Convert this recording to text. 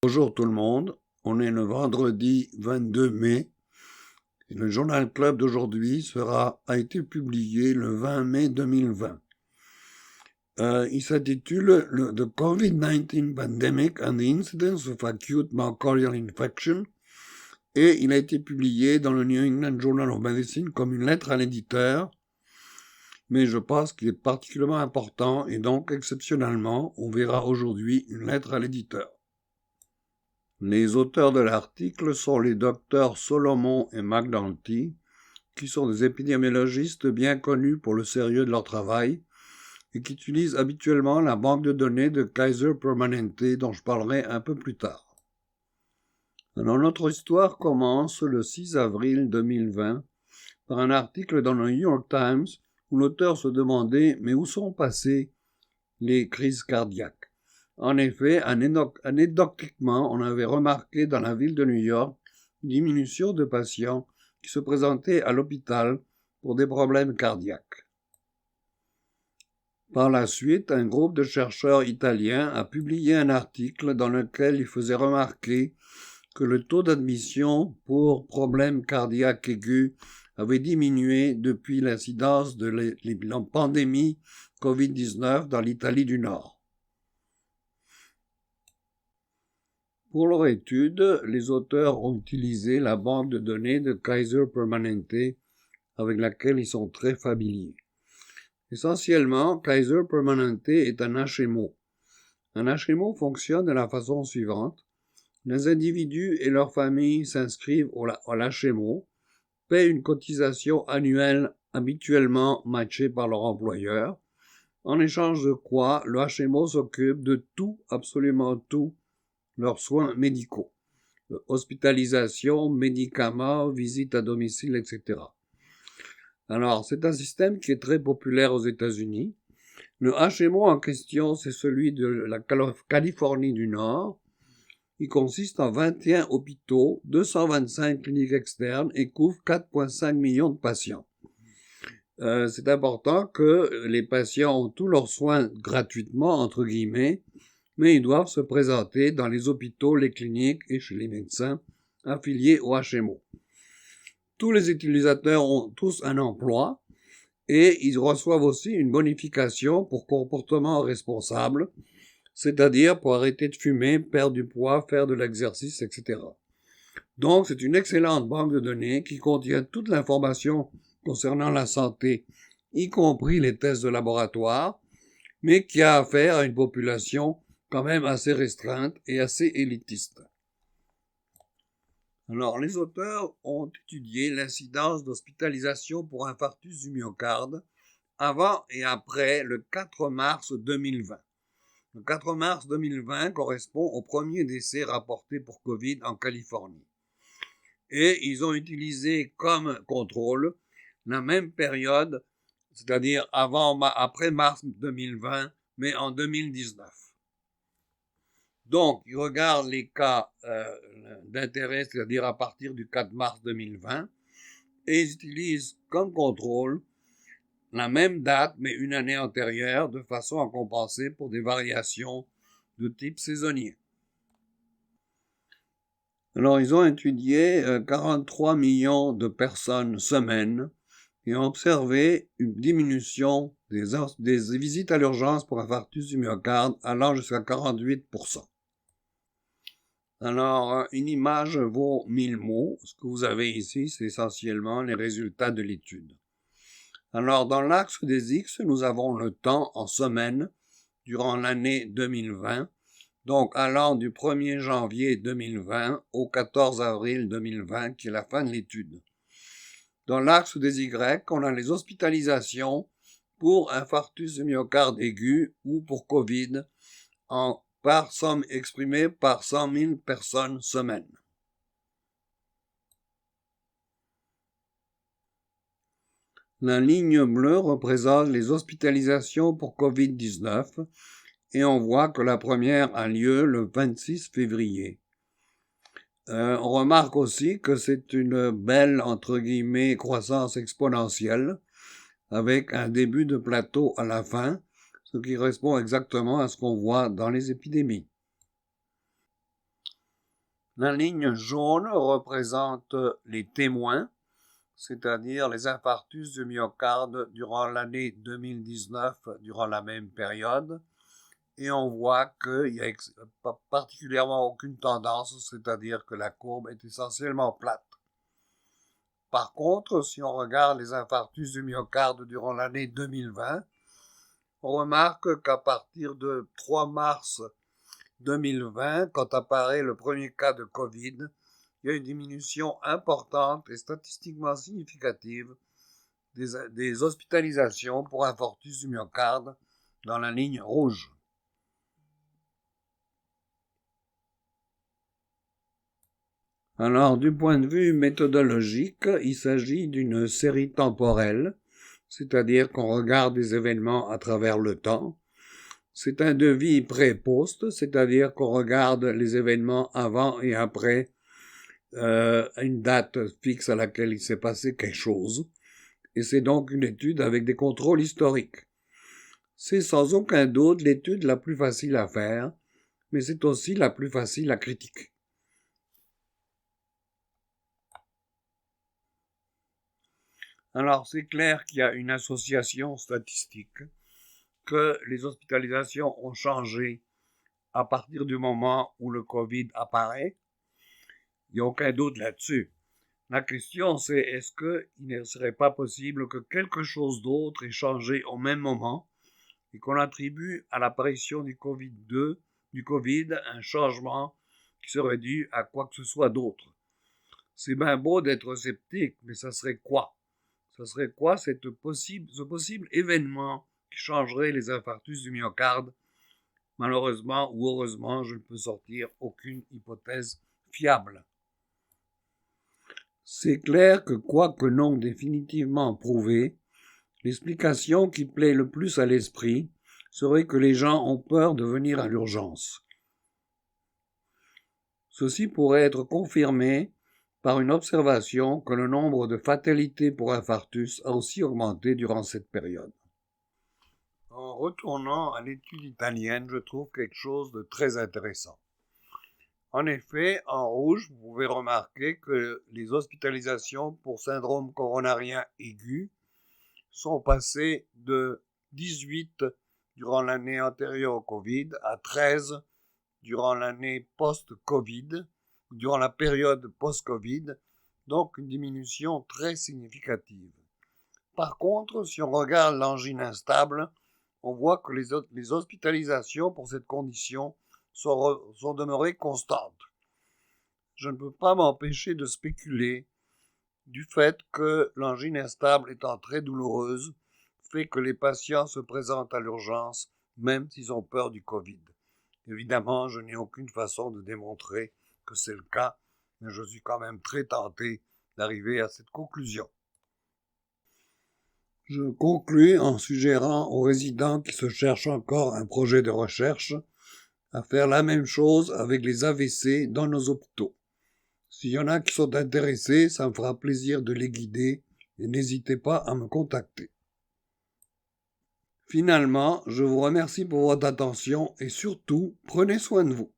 Bonjour tout le monde, on est le vendredi 22 mai et le Journal Club d'aujourd'hui a été publié le 20 mai 2020. Il s'intitule The COVID-19 Pandemic and the Incidence of Acute Myocardial Infection et il a été publié dans le New England Journal of Medicine comme une lettre à l'éditeur, mais je pense qu'il est particulièrement important et donc exceptionnellement on verra aujourd'hui une lettre à l'éditeur. Les auteurs de l'article sont les docteurs Solomon et McDonty, qui sont des épidémiologistes bien connus pour le sérieux de leur travail et qui utilisent habituellement la banque de données de Kaiser Permanente dont je parlerai un peu plus tard. Alors notre histoire commence le 6 avril 2020 par un article dans le New York Times où l'auteur se demandait « Mais où sont passées les crises cardiaques ?» En effet, anecdotiquement, on avait remarqué dans la ville de New York une diminution de patients qui se présentaient à l'hôpital pour des problèmes cardiaques. Par la suite, un groupe de chercheurs italiens a publié un article dans lequel il faisait remarquer que le taux d'admission pour problèmes cardiaques aigus avait diminué depuis l'incidence de la pandémie Covid-19 dans l'Italie du Nord. Pour leur étude, les auteurs ont utilisé la banque de données de Kaiser Permanente avec laquelle ils sont très familiers. Essentiellement, Kaiser Permanente est un HMO. Un HMO fonctionne de la façon suivante. Les individus et leurs familles s'inscrivent à l'HMO, paient une cotisation annuelle habituellement matchée par leur employeur, en échange de quoi le HMO s'occupe de tout, absolument tout, leurs soins médicaux, hospitalisation, médicaments, visites à domicile, etc. Alors, c'est un système qui est très populaire aux États-Unis. Le HMO en question, c'est celui de la Californie du Nord. Il consiste en 21 hôpitaux, 225 cliniques externes et couvre 4,5 millions de patients. C'est important que les patients ont tous leurs soins gratuitement, entre guillemets, mais ils doivent se présenter dans les hôpitaux, les cliniques et chez les médecins affiliés au HMO. Tous les utilisateurs ont tous un emploi et ils reçoivent aussi une bonification pour comportement responsable, c'est-à-dire pour arrêter de fumer, perdre du poids, faire de l'exercice, etc. Donc c'est une excellente banque de données qui contient toute l'information concernant la santé, y compris les tests de laboratoire, mais qui a affaire à une population quand même assez restreinte et assez élitiste. Alors, les auteurs ont étudié l'incidence d'hospitalisation pour infarctus du myocarde avant et après le 4 mars 2020. Le 4 mars 2020 correspond au premier décès rapporté pour Covid en Californie. Et ils ont utilisé comme contrôle la même période, c'est-à-dire après mars 2020, mais en 2019. Donc, ils regardent les cas d'intérêt, c'est-à-dire à partir du 4 mars 2020, et ils utilisent comme contrôle la même date, mais une année antérieure, de façon à compenser pour des variations de type saisonnier. Alors, ils ont étudié 43 millions de personnes semaine et ont observé une diminution des visites à l'urgence pour infarctus du myocarde allant jusqu'à 48%. Alors, une image vaut 1000 mots. Ce que vous avez ici, c'est essentiellement les résultats de l'étude. Alors, dans l'axe des X, nous avons le temps en semaines durant l'année 2020, donc allant du 1er janvier 2020 au 14 avril 2020, qui est la fin de l'étude. Dans l'axe des Y, on a les hospitalisations pour infarctus du myocarde aigu ou pour Covid par somme exprimée par 100 000 personnes semaine. La ligne bleue représente les hospitalisations pour Covid-19 et on voit que la première a lieu le 26 février. On remarque aussi que c'est une belle, entre guillemets, croissance exponentielle avec un début de plateau à la fin, ce qui correspond exactement à ce qu'on voit dans les épidémies. La ligne jaune représente les témoins, c'est-à-dire les infarctus du myocarde durant l'année 2019, durant la même période. Et on voit qu'il n'y a particulièrement aucune tendance, c'est-à-dire que la courbe est essentiellement plate. Par contre, si on regarde les infarctus du myocarde durant l'année 2020, on remarque qu'à partir de 3 mars 2020, quand apparaît le premier cas de Covid, il y a une diminution importante et statistiquement significative des hospitalisations pour infarctus du myocarde dans la ligne rouge. Alors, du point de vue méthodologique, il s'agit d'une série temporelle, c'est-à-dire qu'on regarde des événements à travers le temps. C'est un devis pré-post, c'est-à-dire qu'on regarde les événements avant et après une date fixe à laquelle il s'est passé quelque chose. Et c'est donc une étude avec des contrôles historiques. C'est sans aucun doute l'étude la plus facile à faire, mais c'est aussi la plus facile à critiquer. Alors, c'est clair qu'il y a une association statistique, que les hospitalisations ont changé à partir du moment où le Covid apparaît. Il n'y a aucun doute là-dessus. La question, c'est est-ce qu'il ne serait pas possible que quelque chose d'autre ait changé au même moment et qu'on attribue à l'apparition du Covid un changement qui serait dû à quoi que ce soit d'autre. C'est bien beau d'être sceptique, mais ça serait quoi? Ça serait quoi ce possible événement qui changerait les infarctus du myocarde? Malheureusement ou heureusement, je ne peux sortir aucune hypothèse fiable. C'est clair que, quoique non définitivement prouvé, l'explication qui plaît le plus à l'esprit serait que les gens ont peur de venir à l'urgence. Ceci pourrait être confirmé par une observation que le nombre de fatalités pour infarctus a aussi augmenté durant cette période. En retournant à l'étude italienne, je trouve quelque chose de très intéressant. En effet, en rouge, vous pouvez remarquer que les hospitalisations pour syndrome coronarien aigu sont passées de 18 durant l'année antérieure au Covid à 13 durant l'année post-Covid, durant la période post-Covid, donc une diminution très significative. Par contre, si on regarde l'angine instable, on voit que les hospitalisations pour cette condition sont demeurées constantes. Je ne peux pas m'empêcher de spéculer du fait que l'angine instable étant très douloureuse, fait que les patients se présentent à l'urgence même s'ils ont peur du Covid. Évidemment, je n'ai aucune façon de démontrer que c'est le cas, mais je suis quand même très tenté d'arriver à cette conclusion. Je conclus en suggérant aux résidents qui se cherchent encore un projet de recherche à faire la même chose avec les AVC dans nos hôpitaux. S'il y en a qui sont intéressés, ça me fera plaisir de les guider et n'hésitez pas à me contacter. Finalement, je vous remercie pour votre attention et surtout, prenez soin de vous.